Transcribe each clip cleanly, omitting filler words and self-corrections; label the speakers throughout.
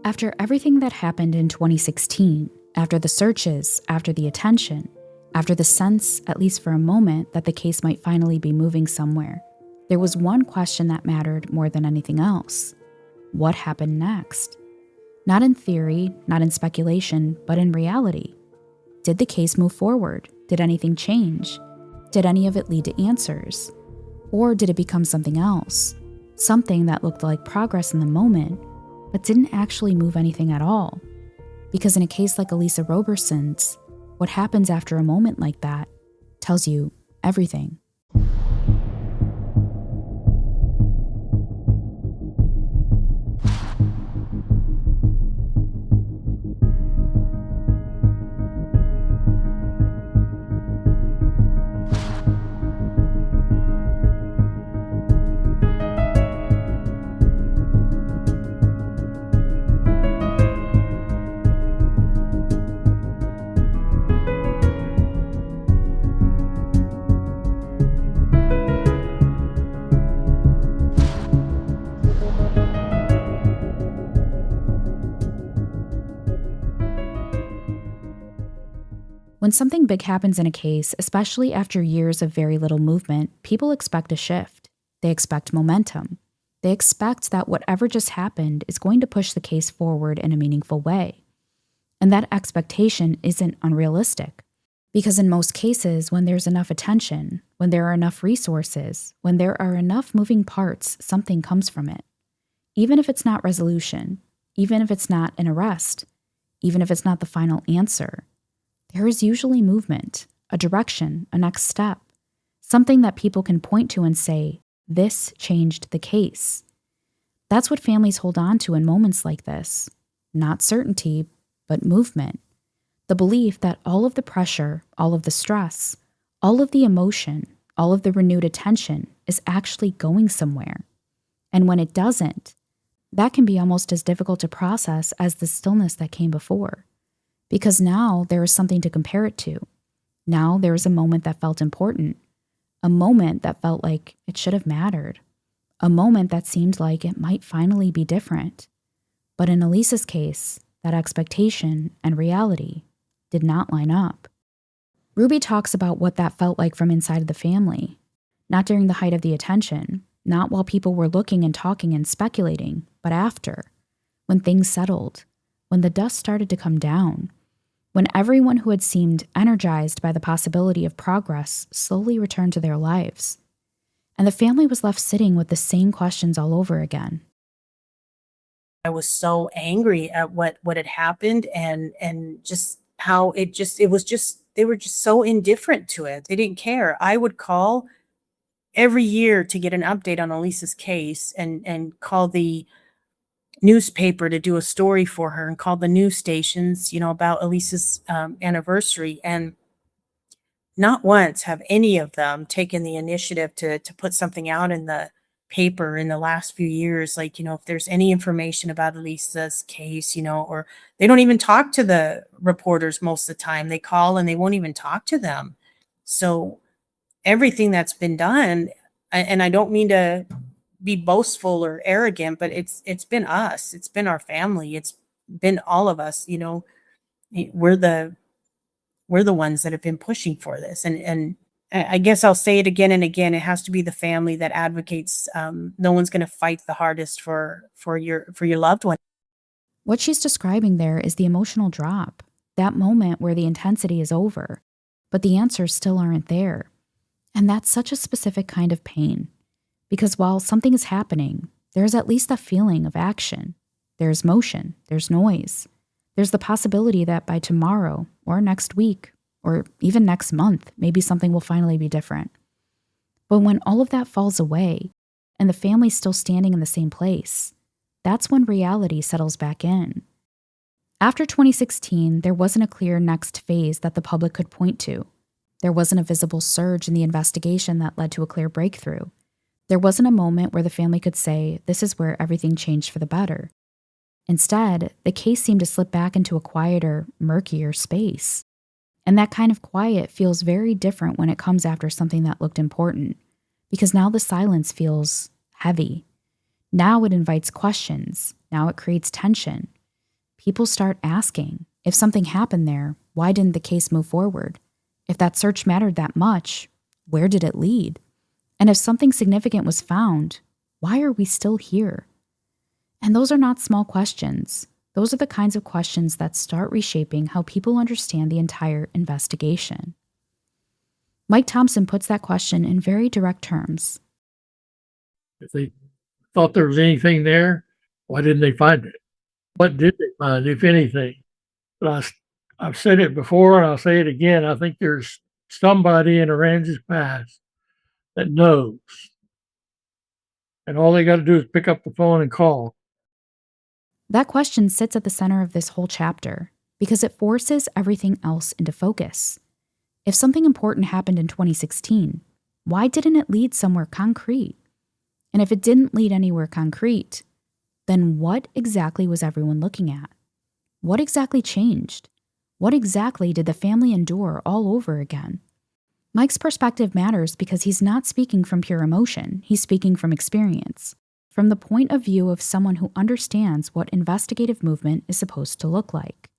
Speaker 1: After everything that happened in 2016, after the searches, after the attention, after the sense, at least for a moment, that the case might finally be moving somewhere, there was one question that mattered more than anything else. What happened next? Not in theory, not in speculation, but in reality. Did the case move forward? Did anything change? Did any of it lead to answers? Or did it become something else? Something that looked like progress in the moment, but didn't actually move anything at all. Because in a case like Elisa Roberson's, what happens after a moment like that tells you everything. When something big happens in a case, especially after years of very little movement, people expect a shift. They expect momentum. They expect that whatever just happened is going to push the case forward in a meaningful way. And that expectation isn't unrealistic. Because in most cases, when there's enough attention, when there are enough resources, when there are enough moving parts, something comes from it. Even if it's not resolution, even if it's not an arrest, even if it's not the final answer, there is usually movement, a direction, a next step, something that people can point to and say, this changed the case. That's what families hold on to in moments like this. Not certainty, but movement. The belief that all of the pressure, all of the stress, all of the emotion, all of the renewed attention is actually going somewhere. And when it doesn't, that can be almost as difficult to process as the stillness that came before. Because now there is something to compare it to. Now there is a moment that felt important. A moment that felt like it should have mattered. A moment that seemed like it might finally be different. But in Elisa's case, that expectation and reality did not line up. Ruby talks about what that felt like from inside of the family. Not during the height of the attention, not while people were looking and talking and speculating, but after. When things settled. When the dust started to come down, when everyone who had seemed energized by the possibility of progress slowly returned to their lives, and the family was left sitting with the same questions all over again.
Speaker 2: I was so angry at what had happened and just how it was just they were just so indifferent to it. They didn't care. I would call every year to get an update on Elisa's case and call the newspaper to do a story for her and call the news stations, about Elisa's anniversary. And not once have any of them taken the initiative to put something out in the paper in the last few years. Like, if there's any information about Elisa's case, or they don't even talk to the reporters most of the time. They call and they won't even talk to them. So everything that's been done, and I don't mean to be boastful or arrogant, but it's been us. It's been our family. It's been all of us, we're the ones that have been pushing for this. And I guess I'll say it again and again. It has to be the family that advocates. No one's going to fight the hardest for your loved one.
Speaker 1: What she's describing there is the emotional drop, that moment where the intensity is over, but the answers still aren't there. And that's such a specific kind of pain. Because while something is happening, there's at least a feeling of action. There's motion, there's noise. There's the possibility that by tomorrow, or next week, or even next month, maybe something will finally be different. But when all of that falls away, and the family's still standing in the same place, that's when reality settles back in. After 2016, there wasn't a clear next phase that the public could point to. There wasn't a visible surge in the investigation that led to a clear breakthrough. There wasn't a moment where the family could say, this is where everything changed for the better. Instead, the case seemed to slip back into a quieter, murkier space. And that kind of quiet feels very different when it comes after something that looked important, because now the silence feels heavy. Now it invites questions. Now it creates tension. People start asking, if something happened there, why didn't the case move forward? If that search mattered that much, where did it lead? And if something significant was found, why are we still here? And those are not small questions. Those are the kinds of questions that start reshaping how people understand the entire investigation. Mike Thompson puts that question in very direct terms.
Speaker 3: If they thought there was anything there, why didn't they find it? What did they find, if anything? But I've said it before and I'll say it again. I think there's somebody in Aransas past that knows. And all they got to do is pick up the phone and call.
Speaker 1: That question sits at the center of this whole chapter because it forces everything else into focus. If something important happened in 2016, why didn't it lead somewhere concrete? And if it didn't lead anywhere concrete, then what exactly was everyone looking at? What exactly changed? What exactly did the family endure all over again? Mike's perspective matters because he's not speaking from pure emotion, he's speaking from experience, from the point of view of someone who understands what investigative movement is supposed to look like.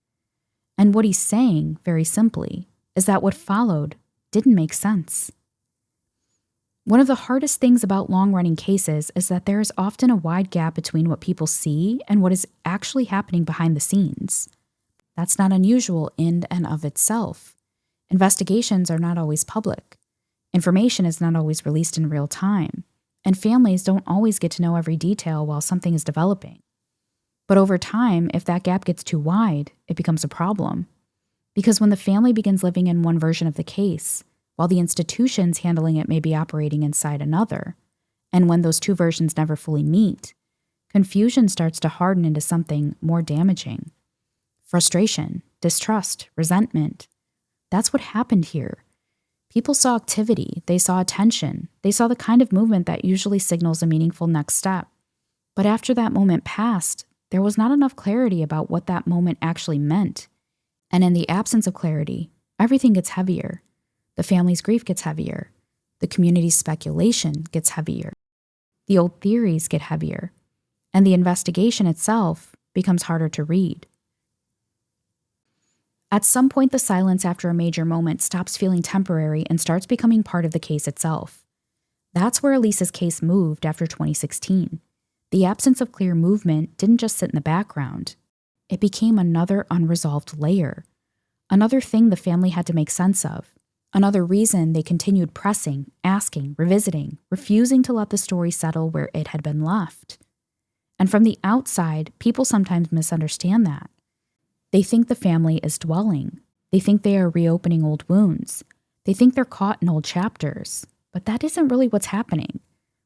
Speaker 1: And what he's saying, very simply, is that what followed didn't make sense. One of the hardest things about long-running cases is that there is often a wide gap between what people see and what is actually happening behind the scenes. That's not unusual in and of itself. Investigations are not always public. Information is not always released in real time, and families don't always get to know every detail while something is developing. But over time, if that gap gets too wide, it becomes a problem. Because when the family begins living in one version of the case, while the institutions handling it may be operating inside another, and when those two versions never fully meet, confusion starts to harden into something more damaging. Frustration, distrust, resentment. That's what happened here. People saw activity, they saw attention, they saw the kind of movement that usually signals a meaningful next step. But after that moment passed, there was not enough clarity about what that moment actually meant. And in the absence of clarity, everything gets heavier. The family's grief gets heavier. The community's speculation gets heavier. The old theories get heavier. And the investigation itself becomes harder to read. At some point, the silence after a major moment stops feeling temporary and starts becoming part of the case itself. That's where Elisa's case moved after 2016. The absence of clear movement didn't just sit in the background. It became another unresolved layer. Another thing the family had to make sense of. Another reason they continued pressing, asking, revisiting, refusing to let the story settle where it had been left. And from the outside, people sometimes misunderstand that. They think the family is dwelling. They think they are reopening old wounds. They think they're caught in old chapters. But that isn't really what's happening.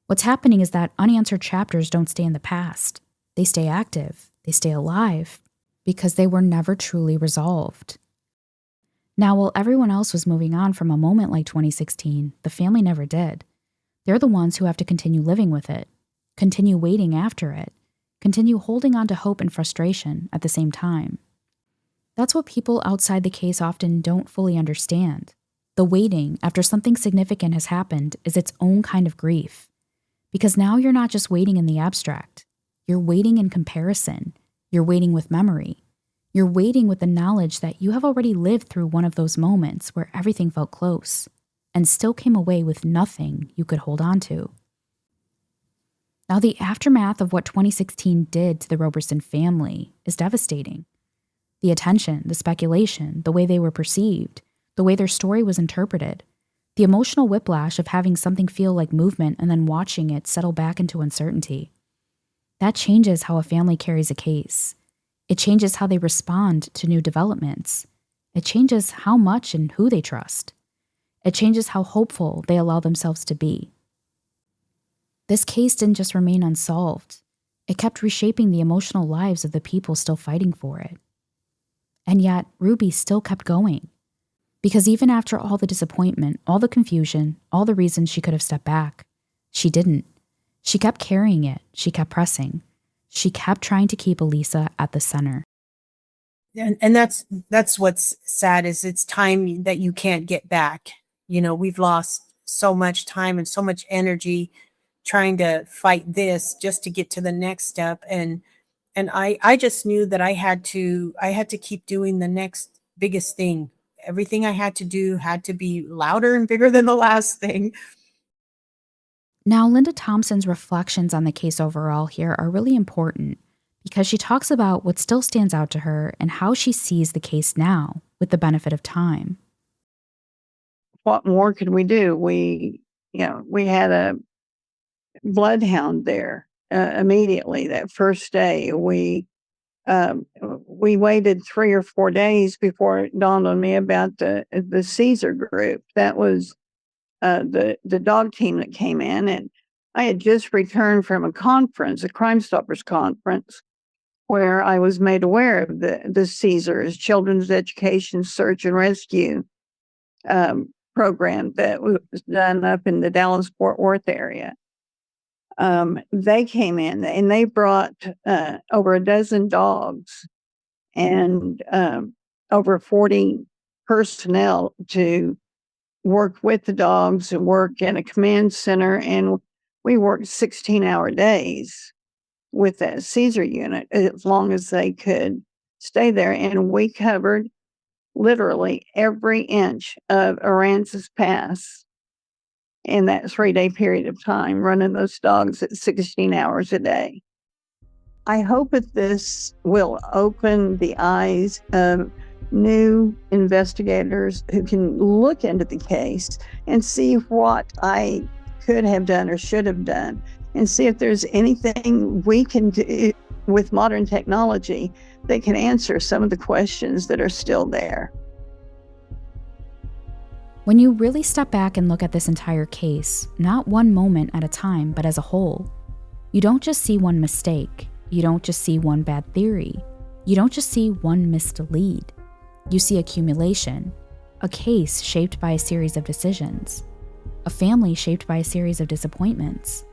Speaker 1: What's happening is that unanswered chapters don't stay in the past. They stay active. They stay alive. Because they were never truly resolved. Now, while everyone else was moving on from a moment like 2016, the family never did. They're the ones who have to continue living with it, continue waiting after it, continue holding on to hope and frustration at the same time. That's what people outside the case often don't fully understand. The waiting after something significant has happened is its own kind of grief. Because now you're not just waiting in the abstract. You're waiting in comparison. You're waiting with memory. You're waiting with the knowledge that you have already lived through one of those moments where everything felt close and still came away with nothing you could hold on to. Now, the aftermath of what 2016 did to the Roberson family is devastating. The attention, the speculation, the way they were perceived, the way their story was interpreted, the emotional whiplash of having something feel like movement and then watching it settle back into uncertainty. That changes how a family carries a case. It changes how they respond to new developments. It changes how much and who they trust. It changes how hopeful they allow themselves to be. This case didn't just remain unsolved. It kept reshaping the emotional lives of the people still fighting for it. And yet, Ruby still kept going. Because even after all the disappointment, all the confusion, all the reasons she could have stepped back, she didn't. She kept carrying it. She kept pressing. She kept trying to keep Elisa at the center.
Speaker 2: And that's what's sad, is it's time that you can't get back. You know, we've lost so much time and so much energy trying to fight this just to get to the next step. And And I just knew that I had to keep doing the next biggest thing. Everything I had to do had to be louder and bigger than the last thing.
Speaker 1: Now, Linda Thompson's reflections on the case overall here are really important because she talks about what still stands out to her and how she sees the case now with the benefit of time.
Speaker 4: What more could we do? We had a bloodhound there immediately that first day. We waited 3 or 4 days before it dawned on me about the Caesar group. That was the dog team that came in, and I had just returned from a conference, a Crime Stoppers conference, where I was made aware of the Caesars Children's Education Search and Rescue program that was done up in the Dallas Fort Worth area. They came in and they brought over a dozen dogs and over 40 personnel to work with the dogs and work in a command center. And we worked 16-hour days with that Caesar unit as long as they could stay there. And we covered literally every inch of Aransas Pass in that 3-day period of time, running those dogs at 16 hours a day. I hope that this will open the eyes of new investigators who can look into the case and see what I could have done or should have done, and see if there's anything we can do with modern technology that can answer some of the questions that are still there.
Speaker 1: When you really step back and look at this entire case, not one moment at a time, but as a whole, you don't just see one mistake. You don't just see one bad theory. You don't just see one missed lead. You see accumulation, a case shaped by a series of decisions, a family shaped by a series of disappointments,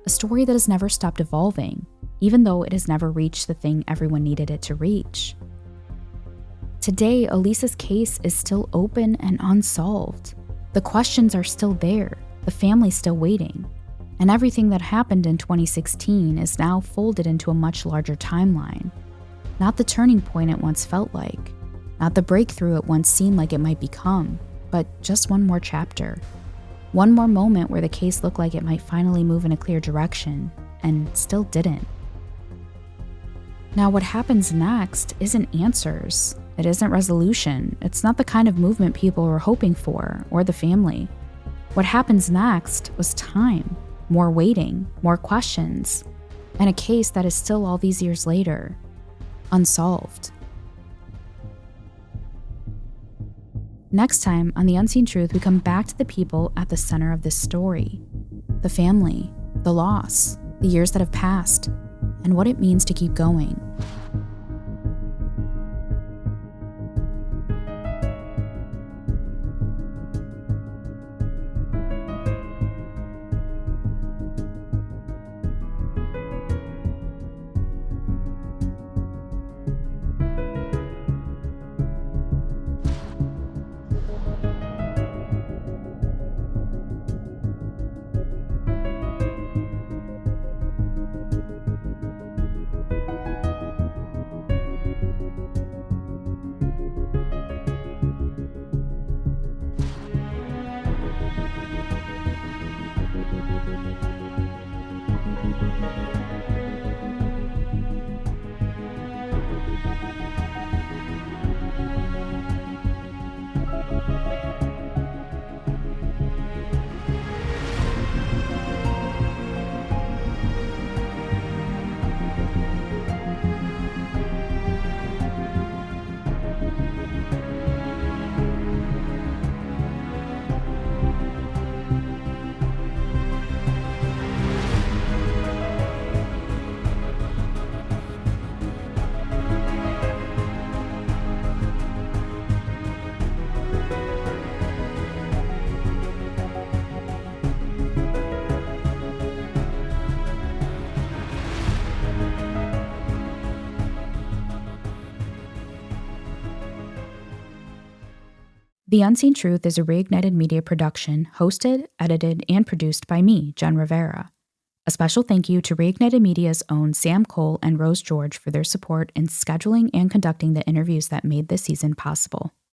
Speaker 1: a story that has never stopped evolving, even though it has never reached the thing everyone needed it to reach. Today, Elisa's case is still open and unsolved. The questions are still there, the family's still waiting, and everything that happened in 2016 is now folded into a much larger timeline. Not the turning point it once felt like, not the breakthrough it once seemed like it might become, but just one more chapter. One more moment where the case looked like it might finally move in a clear direction, and still didn't. Now, what happens next isn't answers. It isn't resolution. It's not the kind of movement people were hoping for, or the family. What happens next was time, more waiting, more questions, and a case that is still all these years later, unsolved. Next time on The Unseen Truth, we come back to the people at the center of this story. The family, the loss, the years that have passed, and what it means to keep going. The Unseen Truth is a Reignited Media production, hosted, edited, and produced by me, Jen Rivera. A special thank you to Reignited Media's own Sam Cole and Rose George for their support in scheduling and conducting the interviews that made this season possible.